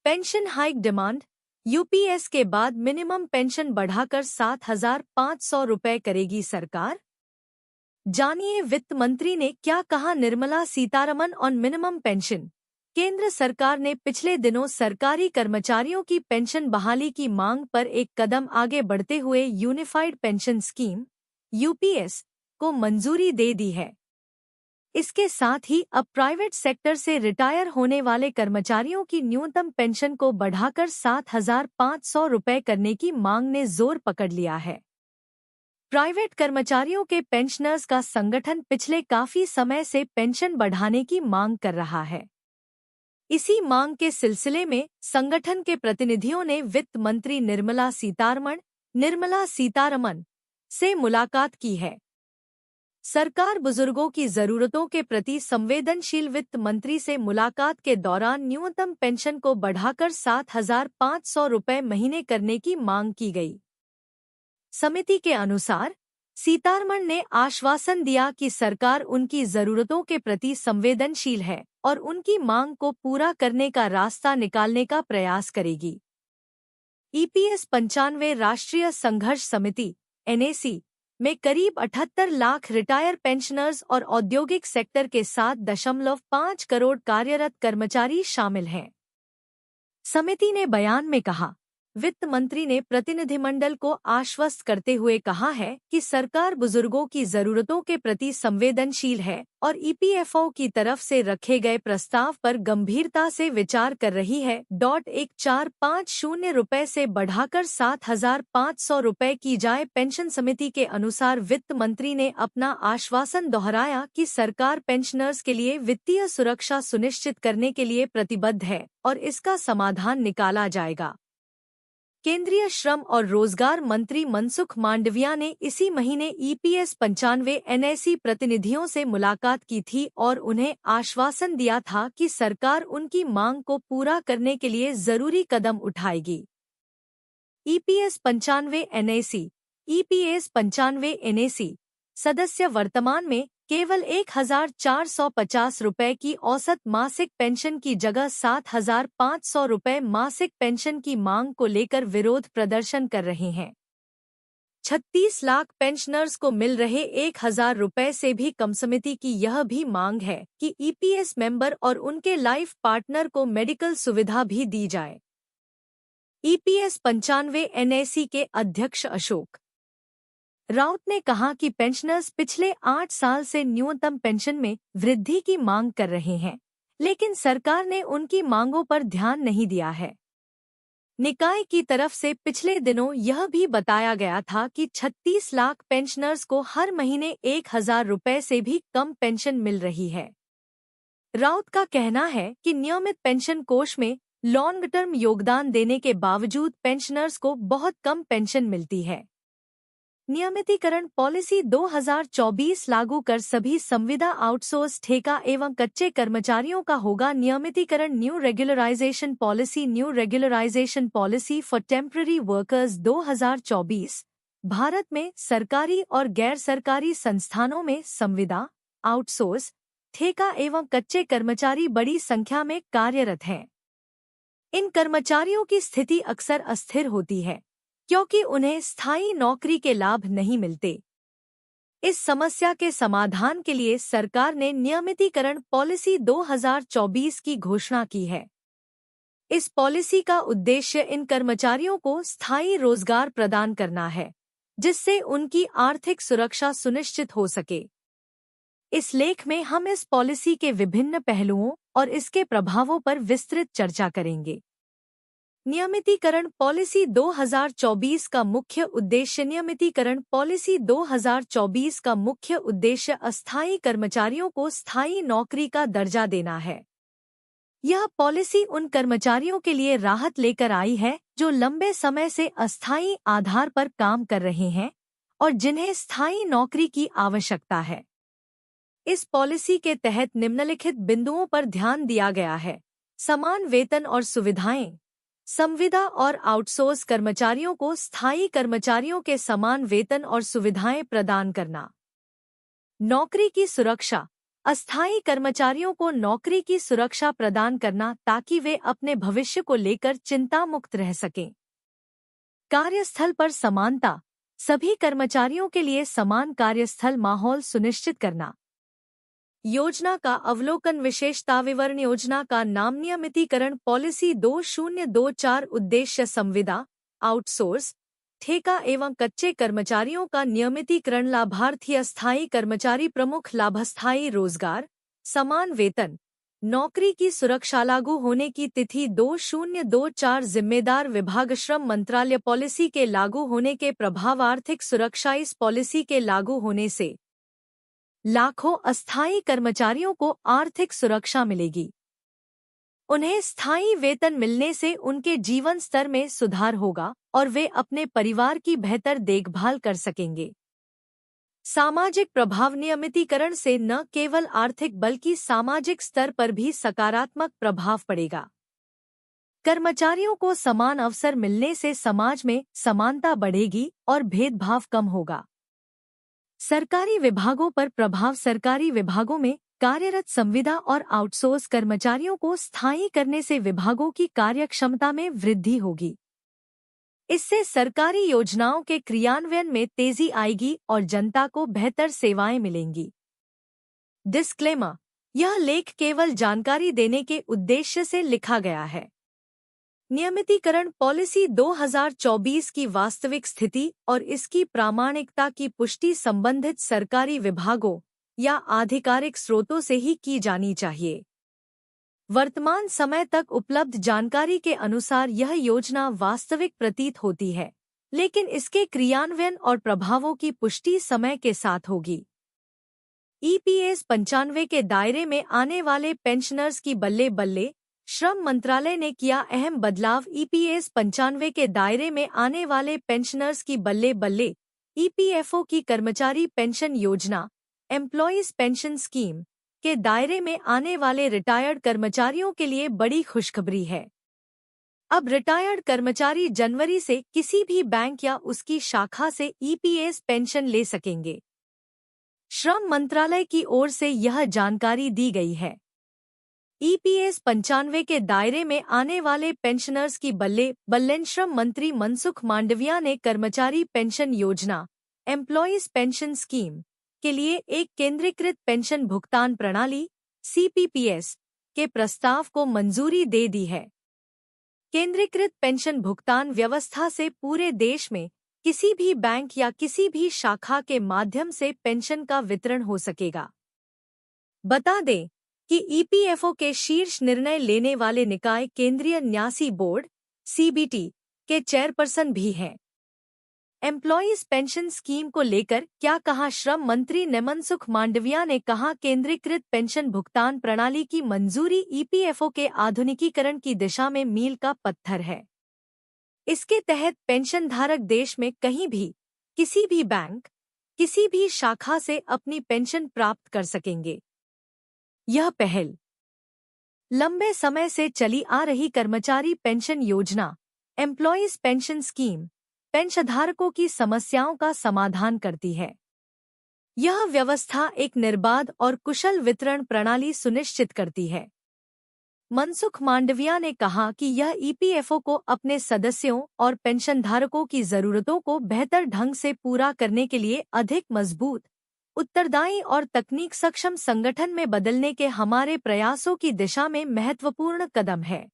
Pension hike demand. UPS के बाद minimum pension बढ़ाकर 7,500 रुपए करेगी सरकार। जानिए वित्त मंत्री ने क्या कहा। Nirmala Sitharaman on minimum pension. केंद्र सरकार ने पिछले दिनों सरकारी कर्मचारियों की पेंशन बहाली की मांग पर एक कदम आगे बढ़ते हुए यूनिफाइड पेंशन स्कीम यूपीएस को मंजूरी दे दी है। इसके साथ ही अब प्राइवेट सेक्टर से रिटायर होने वाले कर्मचारियों की न्यूनतम पेंशन को बढ़ाकर 7,500 रुपए करने की मांग ने जोर पकड़ लिया है। प्राइवेट कर्मचारियों के पेंशनर्स का संगठन पिछले काफी समय से पेंशन बढ़ाने की मांग कर रहा है। इसी मांग के सिलसिले में संगठन के प्रतिनिधियों ने वित्त मंत्री निर्मला सीतारमण से मुलाकात की है। सरकार बुजुर्गों की जरूरतों के प्रति संवेदनशील। वित्त मंत्री से मुलाकात के दौरान न्यूनतम पेंशन को बढ़ाकर 7,500 रुपए महीने करने की मांग की गई। समिति के अनुसार सीतारमण ने आश्वासन दिया कि सरकार उनकी जरूरतों के प्रति संवेदनशील है और उनकी मांग को पूरा करने का रास्ता निकालने का प्रयास करेगी। ईपीएस 95 राष्ट्रीय संघर्ष समिति एनएसी में करीब 78 लाख रिटायर पेंशनर्स और औद्योगिक सेक्टर के 7.5 करोड़ कार्यरत कर्मचारी शामिल हैं। समिति ने बयान में कहा, वित्त मंत्री ने प्रतिनिधिमंडल को आश्वस्त करते हुए कहा है कि सरकार बुजुर्गों की जरूरतों के प्रति संवेदनशील है और ईपीएफओ की तरफ से रखे गए प्रस्ताव पर गंभीरता से विचार कर रही है। 1450 रुपए से बढ़ाकर 7,500 रुपए की जाए पेंशन। समिति के अनुसार वित्त मंत्री ने अपना आश्वासन दोहराया कि सरकार पेंशनर्स के लिए वित्तीय सुरक्षा सुनिश्चित करने के लिए प्रतिबद्ध है और इसका समाधान निकाला जाएगा। केंद्रीय श्रम और रोजगार मंत्री मनसुख मांडविया ने इसी महीने ईपीएस 95 एनएसी प्रतिनिधियों से मुलाकात की थी और उन्हें आश्वासन दिया था कि सरकार उनकी मांग को पूरा करने के लिए जरूरी कदम उठाएगी। ईपीएस 95 एनएसी सदस्य वर्तमान में केवल 1,450 रुपए की औसत मासिक पेंशन की जगह 7,500 रुपए मासिक पेंशन की मांग को लेकर विरोध प्रदर्शन कर रहे हैं। 36 लाख पेंशनर्स को मिल रहे 1,000 रुपए से भी कम। समिति की यह भी मांग है कि ईपीएस मेंबर और उनके लाइफ पार्टनर को मेडिकल सुविधा भी दी जाए। ईपीएस 95 एनएसी के अध्यक्ष अशोक राउत ने कहा कि पेंशनर्स पिछले 8 साल से न्यूनतम पेंशन में वृद्धि की मांग कर रहे हैं, लेकिन सरकार ने उनकी मांगों पर ध्यान नहीं दिया है। निकाय की तरफ से पिछले दिनों यह भी बताया गया था कि 36 लाख पेंशनर्स को हर महीने 1,000 रुपए से भी कम पेंशन मिल रही है। राउत का कहना है कि नियमित पेंशन कोष में लॉन्ग टर्म योगदान देने के बावजूद पेंशनर्स को बहुत कम पेंशन मिलती है। नियमितीकरण पॉलिसी 2024 लागू कर सभी संविदा आउटसोर्स ठेका एवं कच्चे कर्मचारियों का होगा नियमितीकरण। New regularisation policy for temporary workers 2024 Bharat में सरकारी और गैर सरकारी संस्थानों में संविदा, आउटसोर्स, ठेका एवं कच्चे कर्मचारी बड़ी संख्या में कार्यरत हैं। इन कर्मचारियों की स्थिति अक्सर अस्थिर होती है क्योंकि उन्हें स्थायी नौकरी के लाभ नहीं मिलते। इस समस्या के समाधान के लिए सरकार ने नियमितीकरण पॉलिसी 2024 की घोषणा की है। इस पॉलिसी का उद्देश्य इन कर्मचारियों को स्थायी रोजगार प्रदान करना है, जिससे उनकी आर्थिक सुरक्षा सुनिश्चित हो सके। इस लेख में हम इस पॉलिसी के विभिन्न पहलुओं और इसके प्रभावों पर विस्तृत चर्चा करेंगे। नियमितीकरण पॉलिसी 2024 का मुख्य उद्देश्य। नियमितीकरण पॉलिसी 2024 का मुख्य उद्देश्य अस्थायी कर्मचारियों को स्थायी नौकरी का दर्जा देना है। यह पॉलिसी उन कर्मचारियों के लिए राहत लेकर आई है जो लंबे समय से अस्थायी आधार पर काम कर रहे हैं और जिन्हें स्थायी नौकरी की आवश्यकता है। इस पॉलिसी के तहत निम्नलिखित बिंदुओं पर ध्यान दिया गया है: समान वेतन और सुविधाएं। संविदा और आउटसोर्स कर्मचारियों को स्थायी कर्मचारियों के समान वेतन और सुविधाएं प्रदान करना। नौकरी की सुरक्षा। अस्थायी कर्मचारियों को नौकरी की सुरक्षा प्रदान करना ताकि वे अपने भविष्य को लेकर चिंता मुक्त रह सकें। कार्यस्थल पर समानता, सभी कर्मचारियों के लिए समान कार्यस्थल माहौल सुनिश्चित करना। योजना का अवलोकन, विशेषता विवरण। योजना का नाम नियमितीकरण पॉलिसी 2024। उद्देश्य संविदा, आउटसोर्स, ठेका एवं कच्चे कर्मचारियों का नियमितीकरण। लाभार्थी अस्थायी कर्मचारी, प्रमुख लाभ अस्थायी रोजगार, समान वेतन, नौकरी की सुरक्षा। लागू होने की तिथि 2024। जिम्मेदार विभाग, श्रम मंत्रालय। पॉलिसी के लागू होने के प्रभाव, आर्थिक सुरक्षा। इस पॉलिसी के लागू होने से लाखों अस्थायी कर्मचारियों को आर्थिक सुरक्षा मिलेगी। उन्हें स्थायी वेतन मिलने से उनके जीवन स्तर में सुधार होगा और वे अपने परिवार की बेहतर देखभाल कर सकेंगे। सामाजिक प्रभाव, नियमितीकरण से न केवल आर्थिक बल्कि सामाजिक स्तर पर भी सकारात्मक प्रभाव पड़ेगा। कर्मचारियों को समान अवसर मिलने से समाज में समानता बढ़ेगी और भेदभाव कम होगा। सरकारी विभागों पर प्रभाव, सरकारी विभागों में कार्यरत संविदा और आउटसोर्स कर्मचारियों को स्थायी करने से विभागों की कार्यक्षमता में वृद्धि होगी। इससे सरकारी योजनाओं के क्रियान्वयन में तेजी आएगी और जनता को बेहतर सेवाएं मिलेंगी। डिस्क्लेमर, यह लेख केवल जानकारी देने के उद्देश्य से लिखा गया है। नियमितीकरण पॉलिसी 2024 की वास्तविक स्थिति और इसकी प्रामाणिकता की पुष्टि संबंधित सरकारी विभागों या आधिकारिक स्रोतों से ही की जानी चाहिए। वर्तमान समय तक उपलब्ध जानकारी के अनुसार यह योजना वास्तविक प्रतीत होती है, लेकिन इसके क्रियान्वयन और प्रभावों की पुष्टि समय के साथ होगी। EPS 95 के दायरे में आने वाले पेंशनर्स की बल्ले-बल्ले, श्रम मंत्रालय ने किया अहम बदलाव। EPS 95 के दायरे में आने वाले पेंशनर्स की बल्ले-बल्ले, EPFO की कर्मचारी पेंशन योजना, एम्प्लॉयज पेंशन स्कीम के दायरे में आने वाले रिटायर्ड कर्मचारियों के लिए बड़ी खुशखबरी है। अब रिटायर्ड कर्मचारी जनवरी से किसी भी बैंक या उसकी शाखा से EPS पेंशन ले सकेंगे। श्रम मंत्रालय की ओर से यह जानकारी दी गई है। EPS 95 के दायरे में आने वाले पेंशनर्स की बल्ले श्रम मंत्री मनसुख मांडविया ने कर्मचारी पेंशन योजना, एम्प्लॉयज पेंशन स्कीम के लिए एक केंद्रीकृत पेंशन भुगतान प्रणाली CPPS के प्रस्ताव को मंजूरी दे दी है। केंद्रीकृत पेंशन भुगतान व्यवस्था से पूरे देश में किसी भी बैंक या किसी भी शाखा के माध्यम से पेंशन का वितरण हो सकेगा। बता दें कि EPFO के शीर्ष निर्णय लेने वाले निकाय केंद्रीय न्यासी बोर्ड CBT के चेयरपर्सन भी हैं। एम्प्लॉयज पेंशन स्कीम को लेकर क्या कहा श्रम मंत्री मनसुख मांडविया ने कहा, केंद्रीकृत पेंशन भुगतान प्रणाली की मंजूरी EPFO के आधुनिकीकरण की दिशा में मील का पत्थर है। इसके तहत पेंशन धारक देश में कहीं भी, किसी भी बैंक, किसी भी शाखा से अपनी पेंशन प्राप्त कर सकेंगे। यह पहल लंबे समय से चली आ रही कर्मचारी पेंशन योजना, एम्प्लॉयज पेंशन स्कीम, पेंशनधारकों की समस्याओं का समाधान करती है। यह व्यवस्था एक निर्बाध और कुशल वितरण प्रणाली सुनिश्चित करती है। मनसुख मांडविया ने कहा कि यह EPFO को अपने सदस्यों और पेंशनधारकों की जरूरतों को बेहतर ढंग से पूरा करने के लिए अधिक मजबूत, उत्तरदायी और तकनीक सक्षम संगठन में बदलने के हमारे प्रयासों की दिशा में महत्वपूर्ण कदम है।